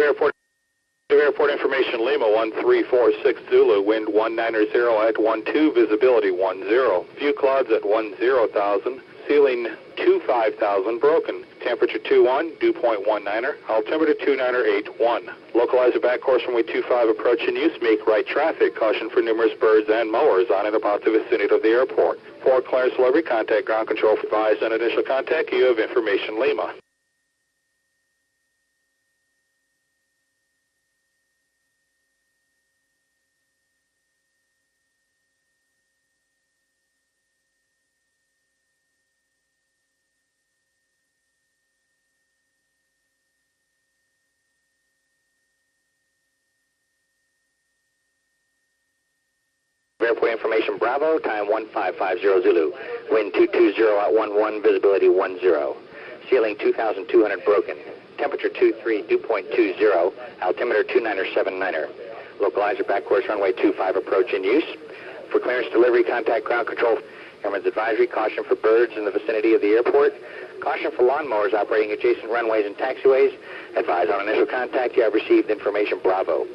Airport information, Lima 1346 Zulu, wind 190 at 12, visibility 10, view clouds at 10,000, ceiling 25,000, broken, temperature 21, dew point 19er, altimeter 2981. Localizer back course runway 25 approach in use, make right traffic, caution for numerous birds and mowers on and about the vicinity of the airport. For clearance delivery, contact ground control for advise on initial contact, you have information, Lima. Airport information Bravo, time 1550 Zulu, wind 220 at 11, visibility 10, ceiling 2,200, broken, temperature 23, dew point 20, altimeter 2979er, localizer back course runway 25 approach in use. For clearance delivery, contact ground control. Airman's advisory, caution for birds in the vicinity of the airport, caution for lawnmowers operating adjacent runways and taxiways. Advise on initial contact, you have received information Bravo.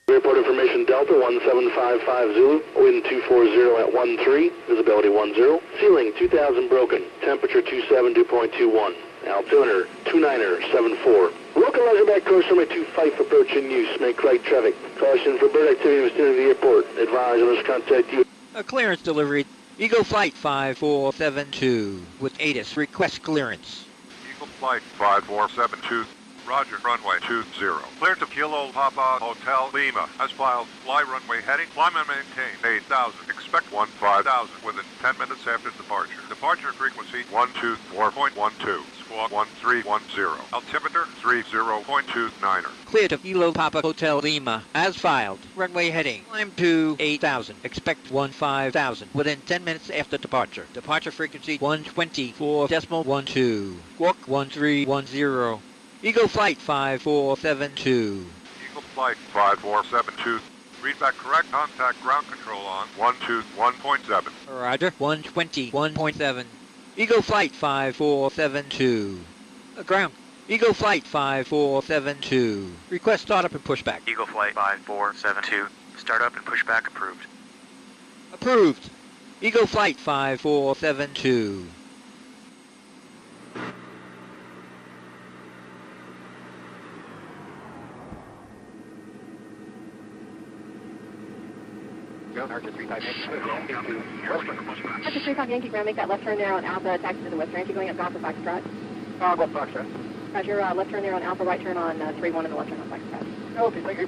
Airport information Delta 1755 Zulu, wind 240 at 13, visibility 10, ceiling 2000, broken, temperature 27, dew point 21, altimeter 2974. Localizer back course runway 25 approach in use, make right traffic, caution for bird activity in the vicinity of the airport. Advise on this contact you. A clearance delivery, Eagle Flight 5472 with ATIS, request clearance. Eagle Flight 5472. Roger, runway 20. Clear to Kilo Papa Hotel Lima. As filed, fly runway heading. Climb and maintain 8,000. Expect 15,000 within 10 minutes after departure. Departure frequency 124.12. Squawk 1310. Altimeter 30.29er. Clear to Kilo Papa Hotel Lima. As filed, runway heading. Climb to 8,000. Expect 15,000 within 10 minutes after departure. Departure frequency 124.12. Squawk 1310. Eagle Flight 5472. Eagle Flight 5472. Read back correct. Contact ground control on 121.7. Roger, 121.7. Eagle Flight 5472. Ground. Eagle Flight 5472. Request startup and pushback. Eagle Flight 5472. Startup and pushback approved. Approved. Eagle Flight 5472. Archer 35 Yankee ground, make that left turn there on Alpha, taxi to the west range. You're going up Golf for Foxtrot. Golf Foxtrot. Roger, left turn there on Alpha, right turn on 31 and the left turn on Foxtrot. Okay, thank you.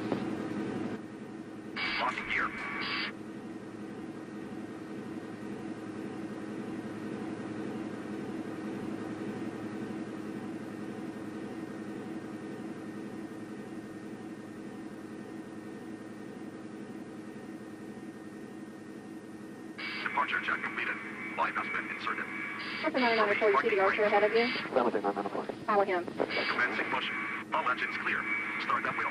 Locking gear. Departure check completed. Flight has been inserted. Archer 994, you see the Archer ahead of you? Follow him. Commencing push. All engines clear. Start that wheel.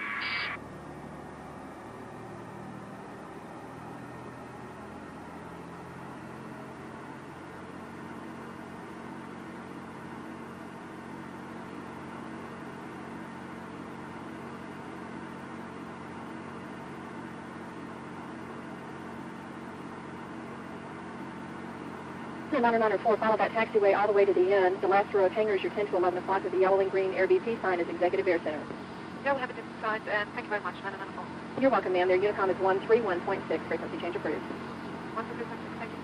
Archer 994, follow that taxiway all the way to the end. The last row of hangars, your 10 to 11 o'clock with the yellow and green Air BP sign is Executive Air Center. You'll have a different size, and thank you very much, 994. You're welcome, ma'am. Their Unicom is 131.6, frequency change approved. 131.6, thank you.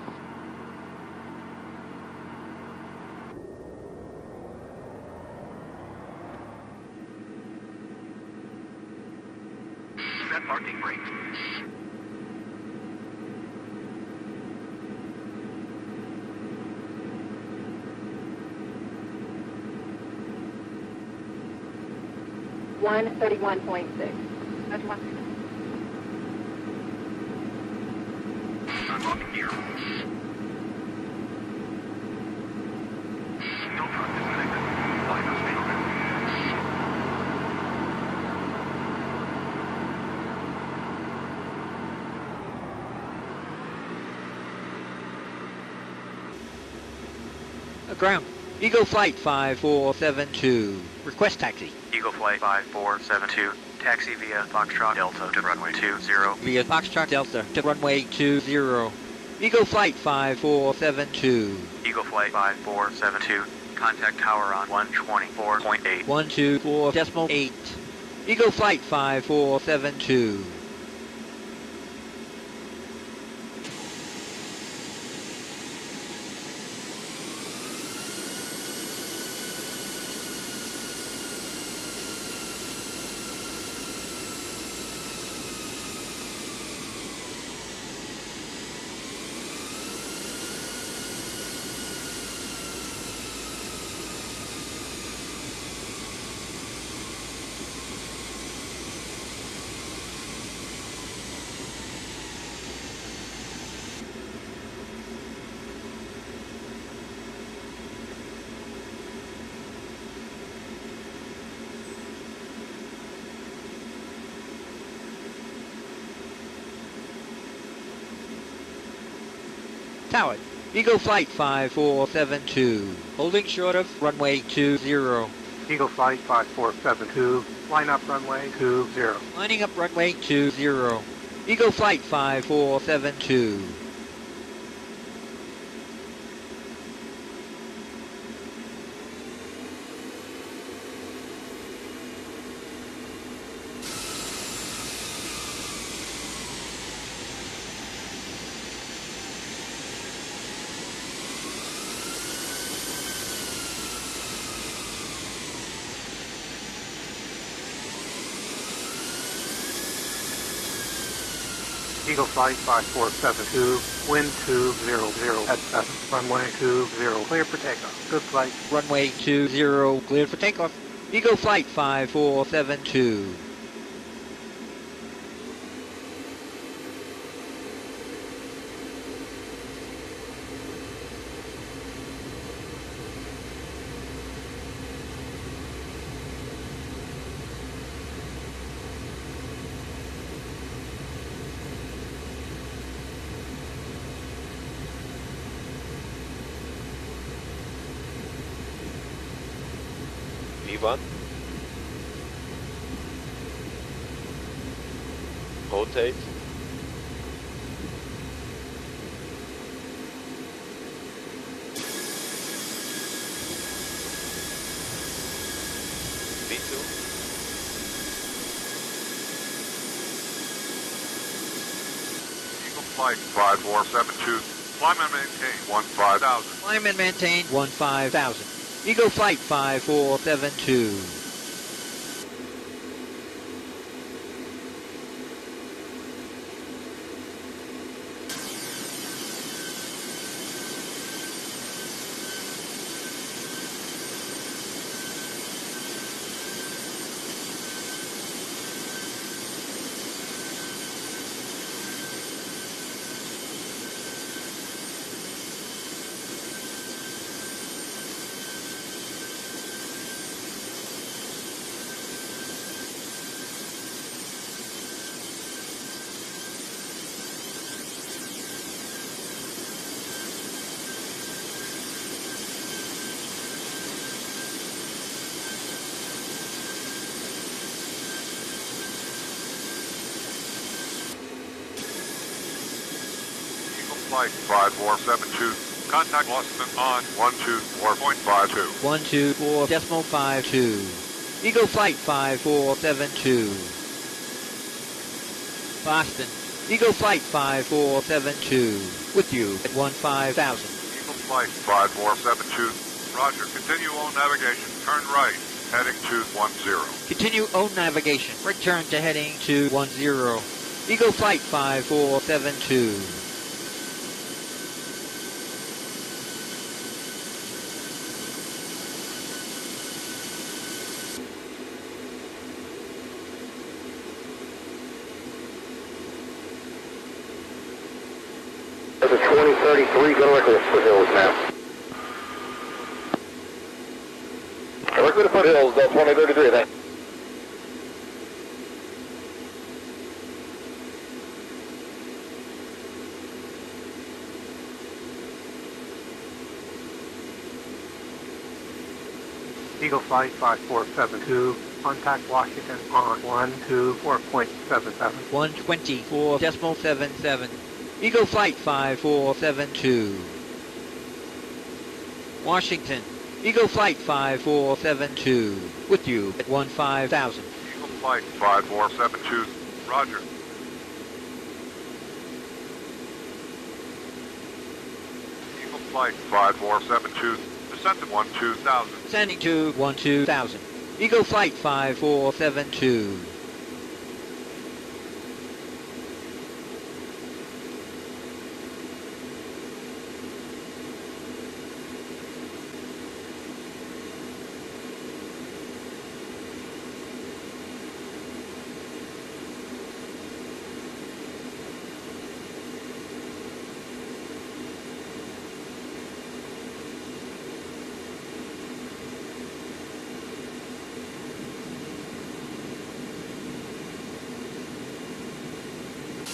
Set parking brakes. One 31.6. That's one. Unlocking gear. No truck disconnected. Flight has failed. Ground. Eagle Flight 5472. Request taxi. Eagle Flight 5472. Taxi via Foxtrot Delta to runway 20. Via Foxtrot Delta to runway 20. Eagle Flight 5472. Eagle Flight 5472. Contact tower on 124.8. 124.8. Eagle Flight 5472. Towered. Eagle Flight 5472. Holding short of runway 20. Eagle Flight 5472. Line up runway 20. Lining up runway 20. Eagle Flight 5472. Eagle Flight 5472, wind 200 at 7, runway 20, clear for takeoff. Good flight. Runway 20, cleared for takeoff. Eagle Flight 5472. V1. Rotate. V2. Eagle Flight 5472. Climb and maintain 15,000. Climb and maintain 15,000. Eagle Flight 5472. Flight 5472. Contact Boston on 124.52. 124.52. Eagle Flight 5472. Boston. Eagle Flight 5472. With you at 15,000. Eagle Flight 5472. Roger. Continue on navigation. Turn right. Heading to 10. Continue on navigation. Return to heading to 10. Eagle Flight 5472. This is 2033, go directly to Foothills now. Directly to Foothills, 2033, thanks. Eagle Flight 5472, contact Washington on 124.77. 124.77. Eagle Flight 5472. Washington. Eagle Flight 5472. With you at 15,000. Eagle Flight 5472. Roger. Eagle Flight 5472. Descent to 12,000. Sending to 12,000. Eagle Flight 5472.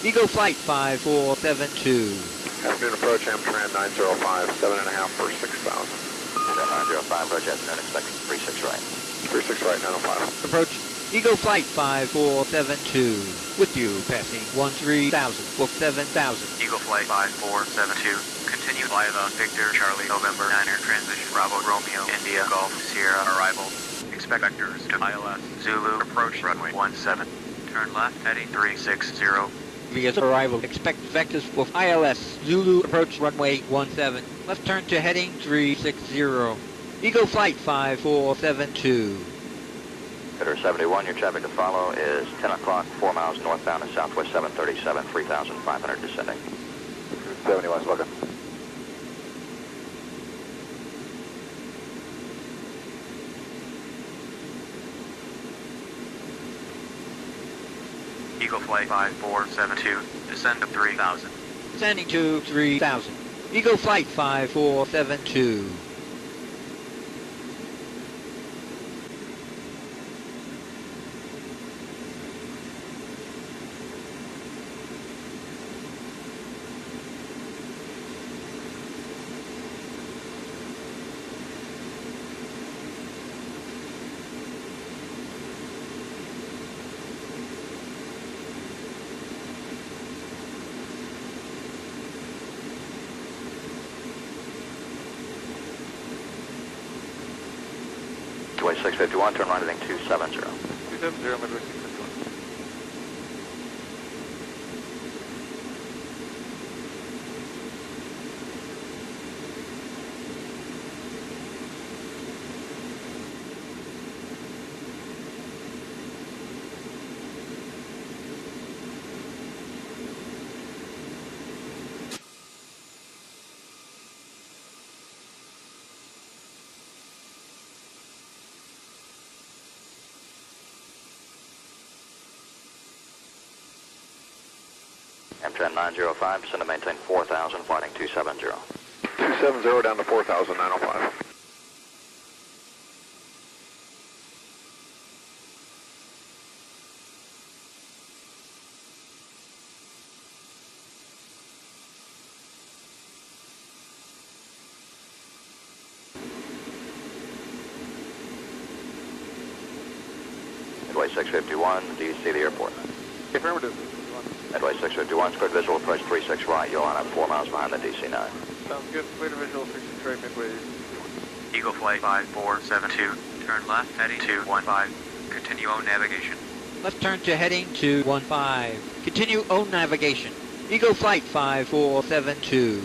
Eagle Flight 5472. Afternoon approach, Amtrak 905, 7.5 for 6,000. 905, Roger, afternoon, expect 36 right. 36 right, 905. Approach Eagle Flight 5472. With you, passing 13,000 for 7,000. Eagle Flight 5472. Continue via the Victor Charlie November 9er transition Bravo Romeo India Golf Sierra arrival. Expect vectors to ILS Zulu approach runway 17. Turn left heading 360. Via arrival, expect vectors for ILS Zulu approach runway 17. Left turn to heading 360. Eagle Flight 5472. Victor 71, your traffic to follow is 10 o'clock, 4 miles northbound and southwest 737, 3,500 descending. 71, welcome. Eagle Flight 5472. Descend to 3,000. Descending to 3,000. Eagle Flight 5472. Midway 651, turn right heading 270. 270, Midway 651. Amtrak 905, send to maintain 4,000, flighting 270. 270 down to 4,000, 905. Midway 651, do you see the airport? Affirmative. Midway 651, squared visual approach 36 right. You'll line up 4 miles behind the DC-9. Sounds good. Clear visual 36 right, Midway. Eagle Flight 5472. Turn left heading 215. Continue on navigation. Left turn to heading 215. Continue own navigation. Eagle Flight 5472.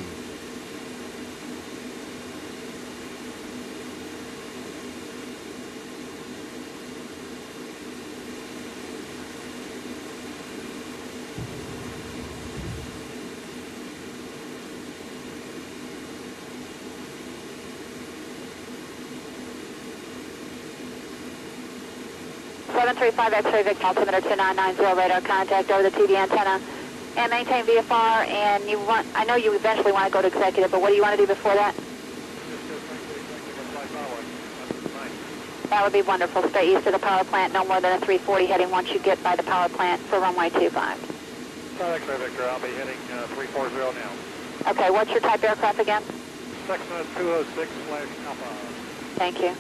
X-ray Victor, altimeter 2990, radar contact over the TV antenna, and maintain VFR. And you want, I know you eventually want to go to executive, but what do you want to do before that? That would be wonderful. Stay east of the power plant, no more than a 340 heading once you get by the power plant for runway 25. X-ray Victor, I'll be heading 340 now. Okay, what's your type aircraft again? Cessna 206/Alpha. Thank you.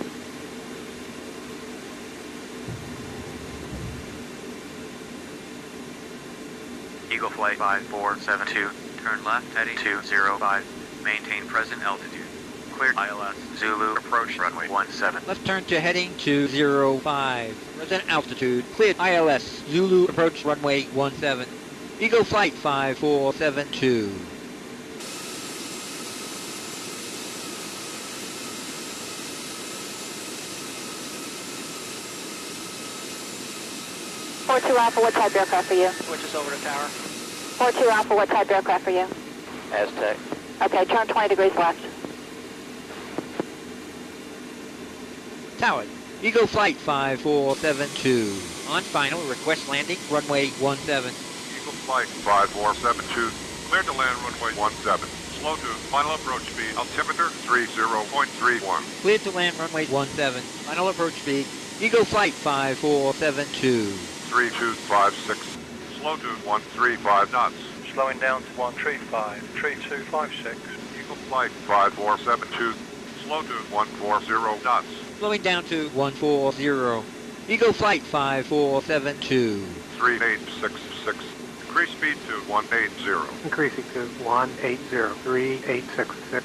Eagle Flight 5472, turn left heading 205, maintain present altitude. Cleared ILS, Zulu, approach runway 17. Left turn to heading 205, present altitude, cleared ILS, Zulu, approach runway 17. Eagle Flight 5472. Two Alpha, what type aircraft are you? Switch us over to tower. 42 Alpha, what type aircraft are you? Aztec. Okay, turn 20 degrees left. Tower. Eagle Flight 5472. On final, request landing, runway 17. Eagle Flight 5472, cleared to land runway 17. Slow to final approach speed, altimeter 30.31. Cleared to land runway 17. Final approach speed. Eagle Flight 5472. 3256, slow to 135 knots. Slowing down to 135, 3256. Eagle Flight 5472, slow to 140 knots. Slowing down to 140. Eagle Flight 5472. 3866, increase speed to 180. Increasing to 180, 3866.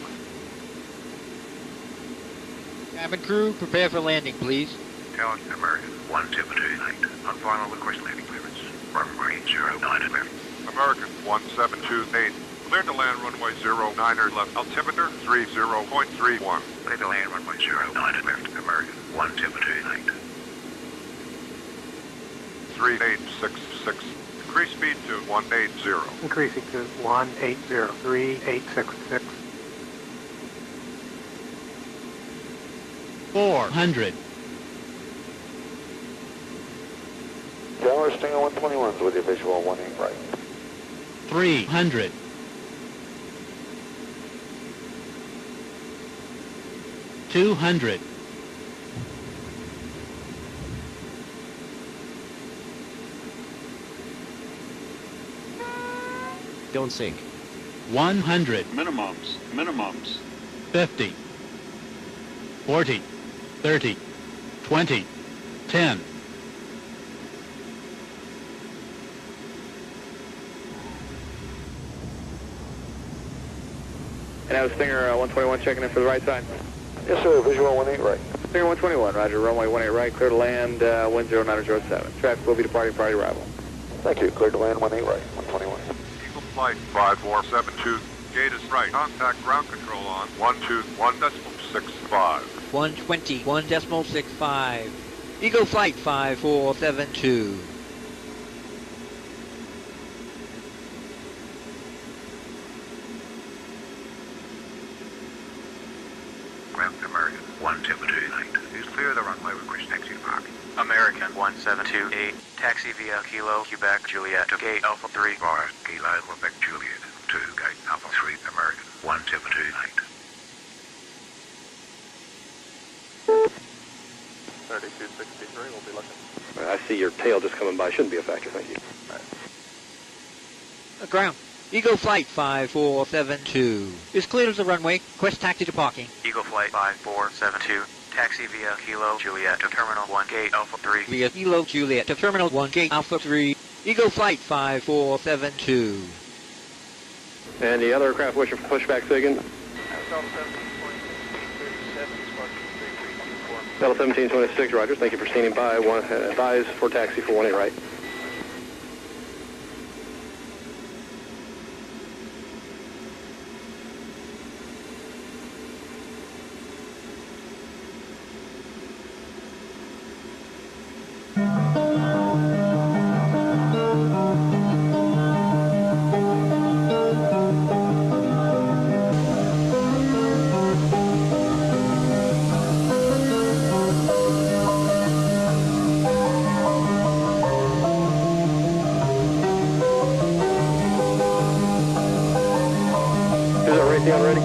Cabin crew, prepare for landing, please. Tower, American 178. On final request landing clearance. Runway 09 left. American 1728, cleared to land runway 09 left, altimeter 30.31. Clear to land runway 09 left. American 178. 3866, increase speed to 180. Increasing to 180, 3866. 400. Tower, Stinger 121's with you, visual 18 right. 300. 200. 100. Minimums. 50. 40. 30. 20. 10. And that was Stinger 121 checking in for the right side. Yes, sir. Visual 18 right. Stinger 121, roger. Runway 18 right, clear to land, wind 0907. Traffic will be departing prior to arrival. Thank you. Clear to land 18 right. 121. Eagle Flight 5472, gate is right. Contact ground control on 121.65. 121.65. Eagle Flight 5472. Ground American 178. Please clear the runway, request taxi to parking. American 1728, taxi via Kilo, Quebec, Juliet to gate Alpha 3. Forest, Kilo, Quebec, Juliet. 2, gate Alpha 3, American 1728. 3263, we'll be looking. I see your tail just coming by. Shouldn't be a factor, thank you. Ground. Eagle Flight 5472 is cleared of the runway. Request taxi to parking. Eagle Flight 5472, taxi via Kilo, Juliet to Terminal 1, gate Alpha 3. Via Kilo Juliet to Terminal 1, gate Alpha 3. Eagle Flight 5472. And the other aircraft wish for pushback SIGIN? Delta 1726, roger. Thank you for standing by. Advise for taxi for 18 right. Ready?